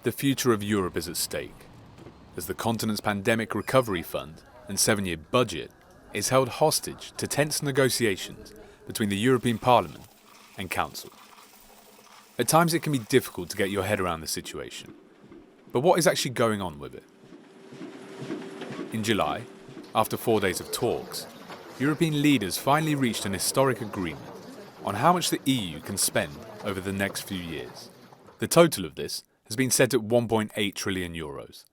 The future of Europe is at stake, as the continent's pandemic recovery fund and 7-year budget is held hostage to tense negotiations between the European Parliament and Council. At times it can be difficult to get your head around the situation, but what is actually going on with it? In July, after 4 days of talks, European leaders finally reached an historic agreement on how much the EU can spend over the next few years. The total of this has been set at 1.8 trillion euros.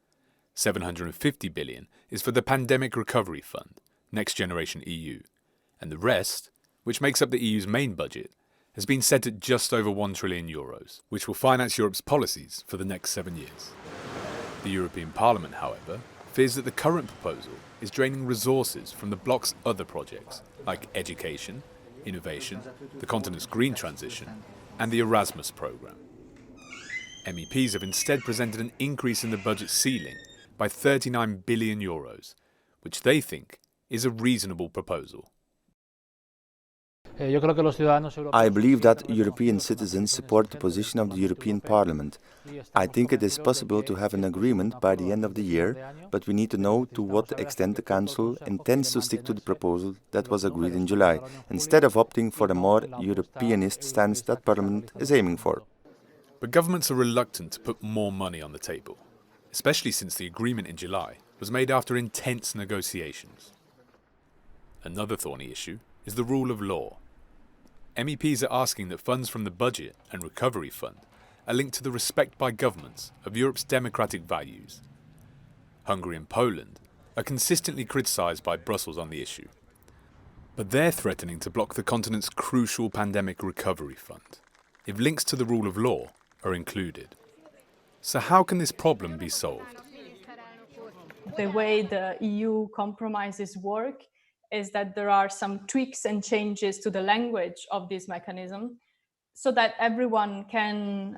750 billion is for the Pandemic Recovery Fund, Next Generation EU, and the rest, which makes up the EU's main budget, has been set at just over 1 trillion euros, which will finance Europe's policies for the next 7 years. The European Parliament, however, fears that the current proposal is draining resources from the bloc's other projects, like education, innovation, the continent's green transition, and the Erasmus programme. MEPs have instead presented an increase in the budget ceiling by 39 billion euros, which they think is a reasonable proposal. I believe that European citizens support the position of the European Parliament. I think it is possible to have an agreement by the end of the year, but we need to know to what extent the Council intends to stick to the proposal that was agreed in July, instead of opting for the more Europeanist stance that Parliament is aiming for. But governments are reluctant to put more money on the table, especially since the agreement in July was made after intense negotiations. Another thorny issue is the rule of law. MEPs are asking that funds from the Budget and Recovery Fund are linked to the respect by governments of Europe's democratic values. Hungary and Poland are consistently criticised by Brussels on the issue, but they're threatening to block the continent's crucial Pandemic Recovery Fund if links to the rule of law are included. So how can this problem be solved? The way the EU compromises work is that there are some tweaks and changes to the language of this mechanism so that everyone can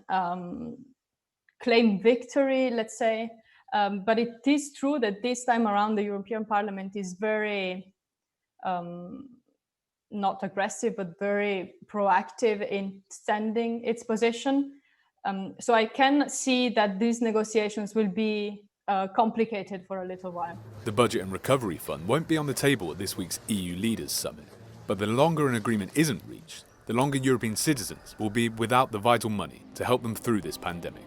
claim victory, let's say. But it is true that this time around the European Parliament is very not aggressive, but very proactive in standing its position. So I can see that these negotiations will be complicated for a little while. The Budget and Recovery Fund won't be on the table at this week's EU Leaders Summit, but the longer an agreement isn't reached, the longer European citizens will be without the vital money to help them through this pandemic.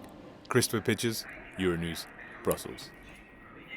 Christopher Pitchers, Euronews, Brussels.